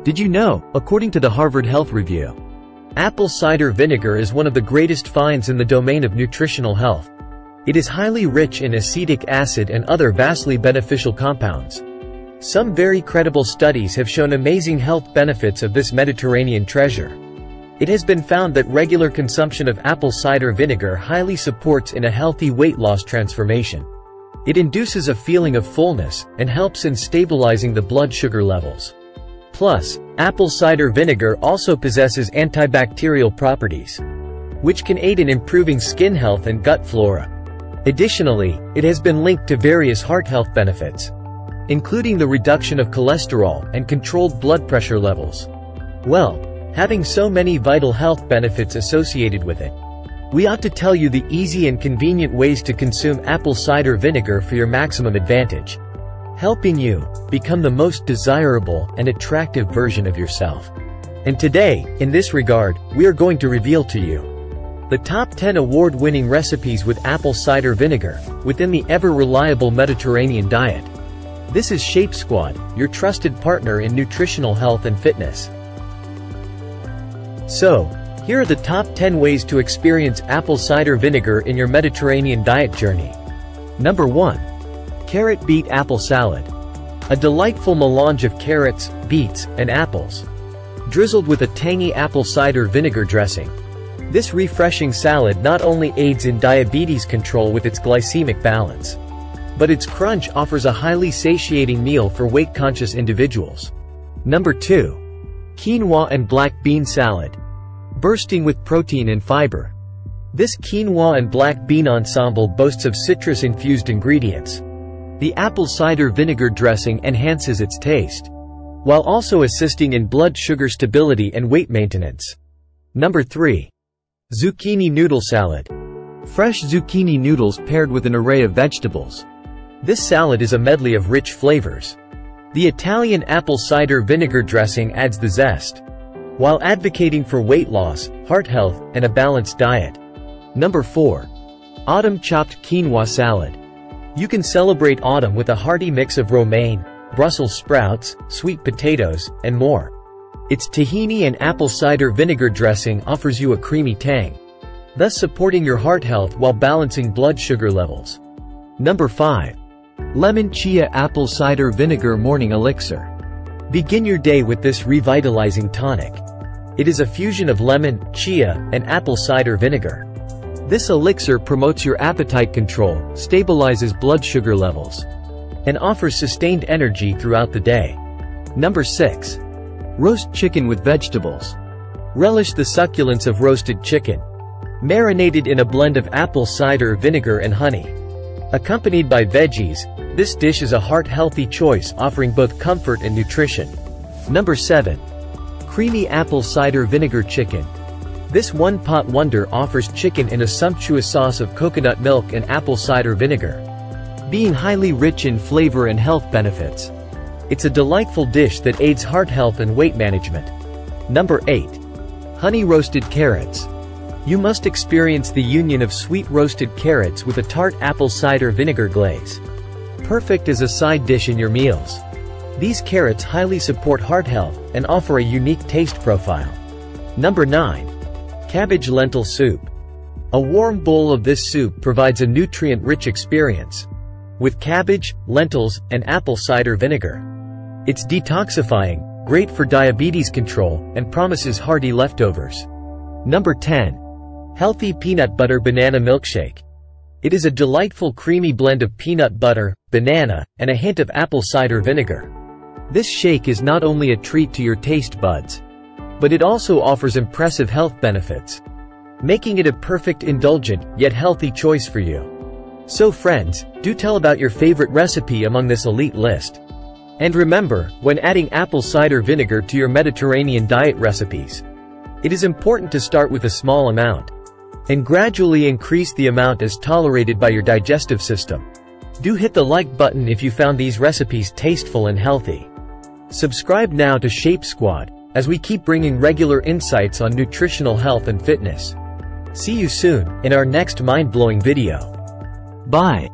Did you know, according to the Harvard Health Review, apple cider vinegar is one of the greatest finds in the domain of nutritional health. It is highly rich in acetic acid and other vastly beneficial compounds. Some very credible studies have shown amazing health benefits of this Mediterranean treasure. It has been found that regular consumption of apple cider vinegar highly supports in a healthy weight loss transformation. It induces a feeling of fullness and helps in stabilizing the blood sugar levels. Plus, apple cider vinegar also possesses antibacterial properties, which can aid in improving skin health and gut flora. Additionally, it has been linked to various heart health benefits, including the reduction of cholesterol and controlled blood pressure levels. Well, having so many vital health benefits associated with it, we ought to tell you the easy and convenient ways to consume apple cider vinegar for your maximum advantage, helping you become the most desirable and attractive version of yourself. And today, in this regard, we are going to reveal to you the top 10 award-winning recipes with apple cider vinegar within the ever-reliable Mediterranean diet. This is Shape Squad, your trusted partner in nutritional health and fitness. So, here are the top 10 ways to experience apple cider vinegar in your Mediterranean diet journey. Number 1. Carrot beet apple salad. A delightful melange of carrots, beets, and apples, drizzled with a tangy apple cider vinegar dressing. This refreshing salad not only aids in diabetes control with its glycemic balance, but its crunch offers a highly satiating meal for weight-conscious individuals. Number 2. Quinoa and black bean salad. Bursting with protein and fiber, this quinoa and black bean ensemble boasts of citrus-infused ingredients. The apple cider vinegar dressing enhances its taste, while also assisting in blood sugar stability and weight maintenance. Number 3. Zucchini noodle salad. Fresh zucchini noodles paired with an array of vegetables. This salad is a medley of rich flavors. The Italian apple cider vinegar dressing adds the zest, while advocating for weight loss, heart health, and a balanced diet. Number 4. Autumn chopped quinoa salad. You can celebrate autumn with a hearty mix of romaine, Brussels sprouts, sweet potatoes, and more. Its tahini and apple cider vinegar dressing offers you a creamy tang, thus supporting your heart health while balancing blood sugar levels. Number 5. Lemon Chia apple cider vinegar morning elixir. Begin your day with this revitalizing tonic. It is a fusion of lemon, chia, and apple cider vinegar. This elixir promotes your appetite control, stabilizes blood sugar levels, and offers sustained energy throughout the day. Number 6. Roast chicken with vegetables. Relish the succulence of roasted chicken, marinated in a blend of apple cider vinegar and honey. Accompanied by veggies, this dish is a heart-healthy choice offering both comfort and nutrition. Number 7. Creamy apple cider vinegar chicken. This one-pot wonder offers chicken in a sumptuous sauce of coconut milk and apple cider vinegar, being highly rich in flavor and health benefits. It's a delightful dish that aids heart health and weight management. Number 8. Honey roasted carrots. You must experience the union of sweet roasted carrots with a tart apple cider vinegar glaze. Perfect as a side dish in your meals. These carrots highly support heart health and offer a unique taste profile. Number 9. Cabbage lentil soup. A warm bowl of this soup provides a nutrient-rich experience, with cabbage, lentils, and apple cider vinegar. It's detoxifying, great for diabetes control, and promises hearty leftovers. Number 10. Healthy peanut butter banana milkshake. It is a delightful creamy blend of peanut butter, banana, and a hint of apple cider vinegar. This shake is not only a treat to your taste buds, but it also offers impressive health benefits, making it a perfect indulgent yet healthy choice for you. So friends, do tell about your favorite recipe among this elite list. And remember, when adding apple cider vinegar to your Mediterranean diet recipes, it is important to start with a small amount, and gradually increase the amount as tolerated by your digestive system. Do hit the like button if you found these recipes tasteful and healthy. Subscribe now to Shape Squad, as we keep bringing regular insights on nutritional health and fitness. See you soon, in our next mind-blowing video. Bye.